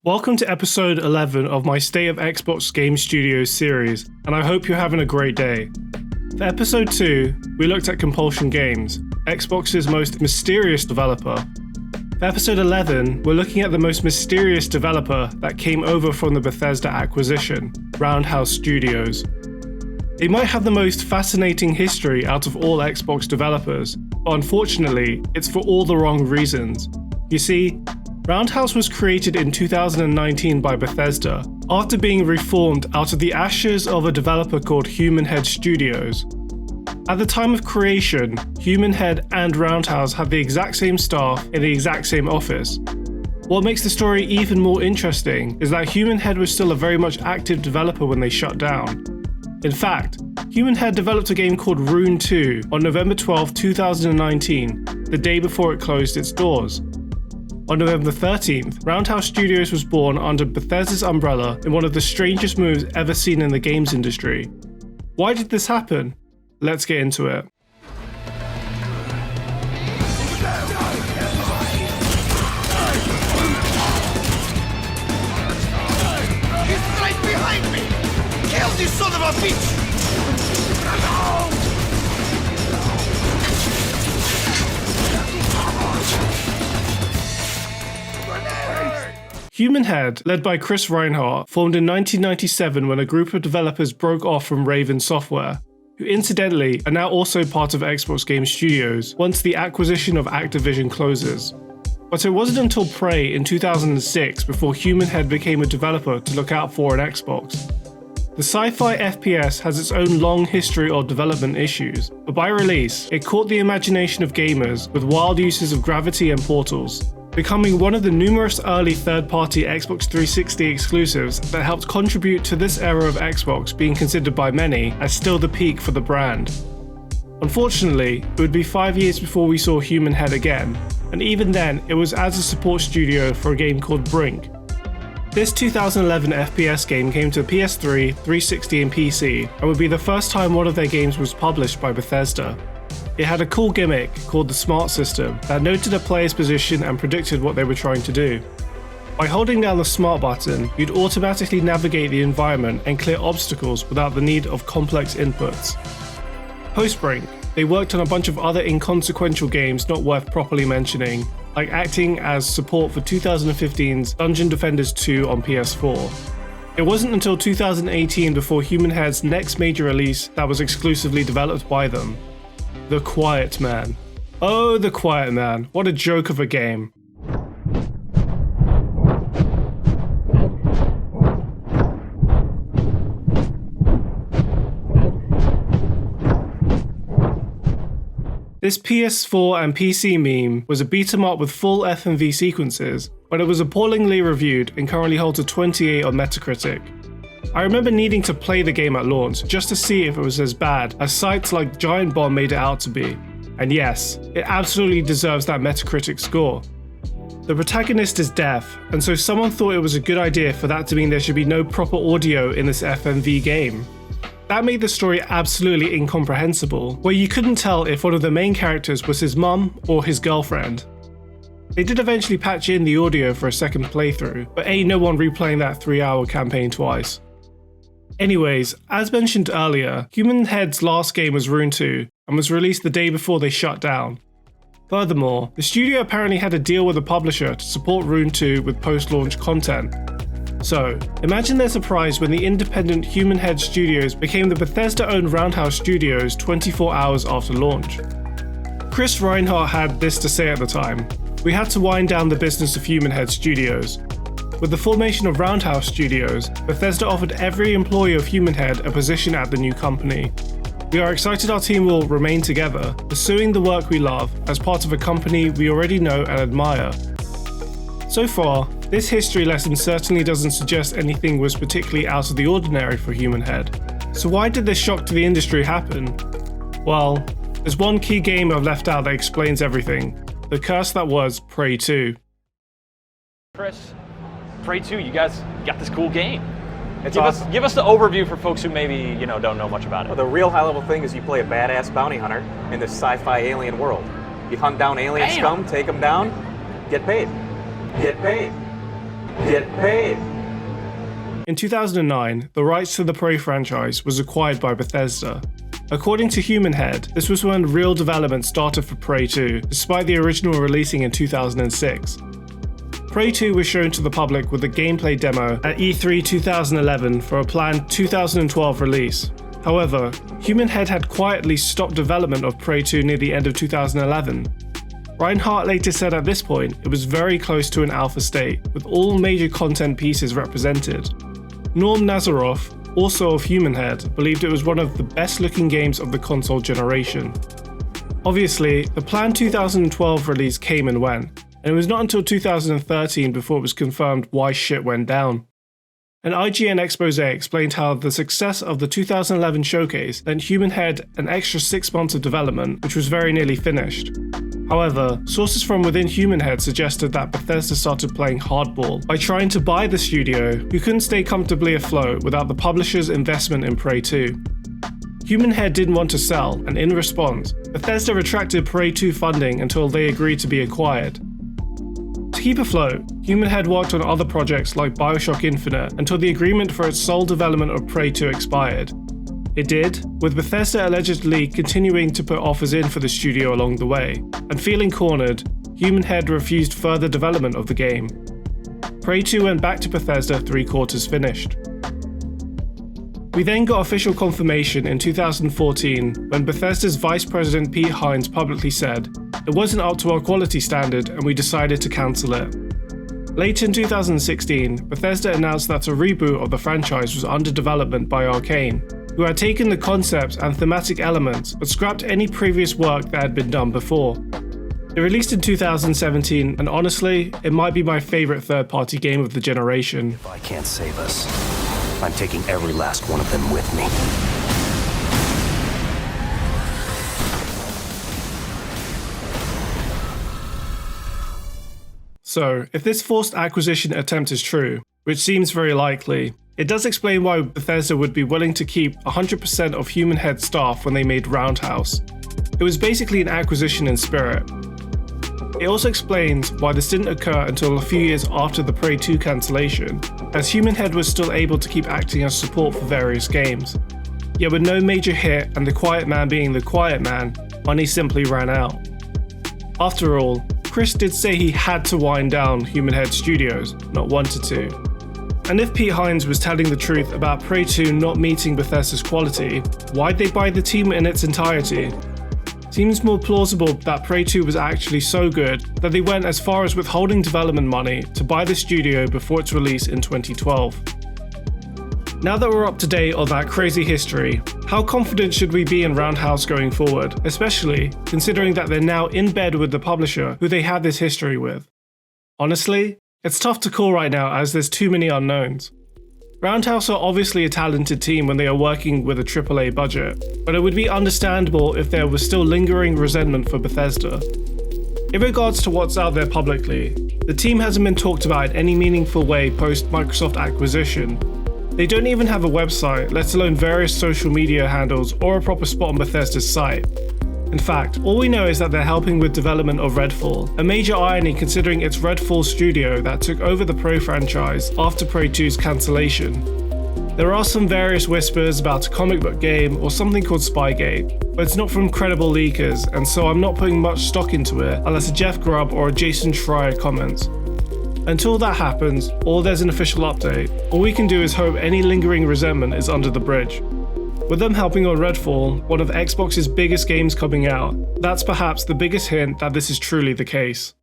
Welcome to episode 11 of my State of Xbox Game Studios series, and I hope you're having a great day. For episode 2, we looked at Compulsion Games, Xbox's most mysterious developer. For episode 11, we're looking at the most mysterious developer that came over from the Bethesda acquisition, Roundhouse Studios. They might have the most fascinating history out of all Xbox developers, but unfortunately, it's for all the wrong reasons. You see, Roundhouse was created in 2019 by Bethesda, after being reformed out of the ashes of a developer called Head Studios. At the time of creation, Head and Roundhouse had the exact same staff in the exact same office. What makes the story even more interesting is that Head was still a very much active developer when they shut down. In fact, Head developed a game called Rune II on November 12, 2019, the day before it closed its doors. On November 13th, Roundhouse Studios was born under Bethesda's umbrella in one of the strangest moves ever seen in the games industry. Why did this happen? Let's get into it. He's right behind me! Kill this son of a bitch! Head, led by Chris Reinhardt, formed in 1997 when a group of developers broke off from Raven Software, who incidentally are now also part of Xbox Game Studios once the acquisition of Activision closes. But it wasn't until Prey in 2006 before Head became a developer to look out for an Xbox. The sci-fi FPS has its own long history of development issues, but by release, it caught the imagination of gamers with wild uses of gravity and portals, becoming one of the numerous early third-party Xbox 360 exclusives that helped contribute to this era of Xbox being considered by many as still the peak for the brand. Unfortunately, it would be 5 years before we saw Head again, and even then it was as a support studio for a game called Brink. This 2011 FPS game came to PS3, 360 and PC, and would be the first time one of their games was published by Bethesda. It had a cool gimmick called the Smart System that noted a player's position and predicted what they were trying to do. By holding down the Smart button, you'd automatically navigate the environment and clear obstacles without the need of complex inputs. Post-Brink, they worked on a bunch of other inconsequential games not worth properly mentioning, like acting as support for 2015's Dungeon Defenders 2 on PS4. It wasn't until 2018 before Head's next major release that was exclusively developed by them. The Quiet Man. Oh, The Quiet Man. What a joke of a game. This PS4 and PC meme was a beat-em-up with full FMV sequences, but it was appallingly reviewed and currently holds a 28 on Metacritic. I remember needing to play the game at launch just to see if it was as bad as sites like Giant Bomb made it out to be. And yes, it absolutely deserves that Metacritic score. The protagonist is deaf, and so someone thought it was a good idea for that to mean there should be no proper audio in this FMV game. That made the story absolutely incomprehensible, where you couldn't tell if one of the main characters was his mum or his girlfriend. They did eventually patch in the audio for a second playthrough, but ain't no one replaying that 3-hour campaign twice. Anyways, as mentioned earlier, Head's last game was Rune II, and was released the day before they shut down. Furthermore, the studio apparently had a deal with a publisher to support Rune II with post-launch content. So, imagine their surprise when the independent Head Studios became the Bethesda-owned Roundhouse Studios 24 hours after launch. Chris Reinhardt had this to say at the time: "We had to wind down the business of Head Studios. With the formation of Roundhouse Studios, Bethesda offered every employee of Head a position at the new company. We are excited our team will remain together, pursuing the work we love as part of a company we already know and admire." So far, this history lesson certainly doesn't suggest anything was particularly out of the ordinary for Head. So why did this shock to the industry happen? Well, there's one key game I've left out that explains everything: the curse that was Prey 2. Chris, Prey 2, you guys got this cool game. It's give awesome. Give us the overview for folks who maybe don't know much about it. Well, the real high-level thing is you play a badass bounty hunter in this sci-fi alien world. You hunt down alien scum, take them down, get paid. Get paid. Get paid. In 2009, the rights to the Prey franchise was acquired by Bethesda. According to Human Head, this was when real development started for Prey 2, despite the original releasing in 2006. Prey 2 was shown to the public with a gameplay demo at E3 2011 for a planned 2012 release. However, Human Head had quietly stopped development of Prey 2 near the end of 2011. Reinhardt later said at this point it was very close to an alpha state, with all major content pieces represented. Norm Nazaroff, also of Human Head, believed it was one of the best looking games of the console generation. Obviously, the planned 2012 release came and went, and it was not until 2013 before it was confirmed why shit went down. An IGN expose explained how the success of the 2011 showcase lent Human Head an extra 6 months of development, which was very nearly finished. However, sources from within Human Head suggested that Bethesda started playing hardball by trying to buy the studio, who couldn't stay comfortably afloat without the publisher's investment in Prey 2. Human Head didn't want to sell, and in response, Bethesda retracted Prey 2 funding until they agreed to be acquired. To keep afloat, Human Head worked on other projects like BioShock Infinite until the agreement for its sole development of Prey 2 expired. It did, with Bethesda allegedly continuing to put offers in for the studio along the way, and feeling cornered, Human Head refused further development of the game. Prey 2 went back to Bethesda 3/4 finished. We then got official confirmation in 2014 when Bethesda's Vice President Pete Hines publicly said, "It wasn't up to our quality standard and we decided to cancel it." Late in 2016, Bethesda announced that a reboot of the franchise was under development by Arcane, who had taken the concepts and thematic elements but scrapped any previous work that had been done before. It released in 2017, and honestly, it might be my favourite third-party game of the generation. If I can't save us, I'm taking every last one of them with me. So, if this forced acquisition attempt is true, which seems very likely, it does explain why Bethesda would be willing to keep 100% of Human Head staff when they made Roundhouse. It was basically an acquisition in spirit. It also explains why this didn't occur until a few years after the Prey 2 cancellation, as Human Head was still able to keep acting as support for various games. Yet with no major hit and the Quiet Man being the Quiet Man, money simply ran out. After all, Chris did say he had to wind down Human Head Studios, not wanted to. And if Pete Hines was telling the truth about Prey 2 not meeting Bethesda's quality, why'd they buy the team in its entirety? Seems more plausible that Prey 2 was actually so good that they went as far as withholding development money to buy the studio before its release in 2012. Now that we're up to date on that crazy history, how confident should we be in Roundhouse going forward, especially considering that they're now in bed with the publisher who they had this history with? Honestly, it's tough to call right now as there's too many unknowns. Roundhouse are obviously a talented team when they are working with a AAA budget, but it would be understandable if there was still lingering resentment for Bethesda. In regards to what's out there publicly, the team hasn't been talked about in any meaningful way post-Microsoft acquisition. They don't even have a website, let alone various social media handles or a proper spot on Bethesda's site. In fact, all we know is that they're helping with development of Redfall, a major irony considering it's Redfall studio that took over the Prey franchise after Prey 2's cancellation. There are some various whispers about a comic book game or something called Spygate, but it's not from credible leakers, and so I'm not putting much stock into it unless a Jeff Grubb or a Jason Schreier comments. Until that happens, or there's an official update, all we can do is hope any lingering resentment is under the bridge. With them helping on Redfall, one of Xbox's biggest games coming out, that's perhaps the biggest hint that this is truly the case.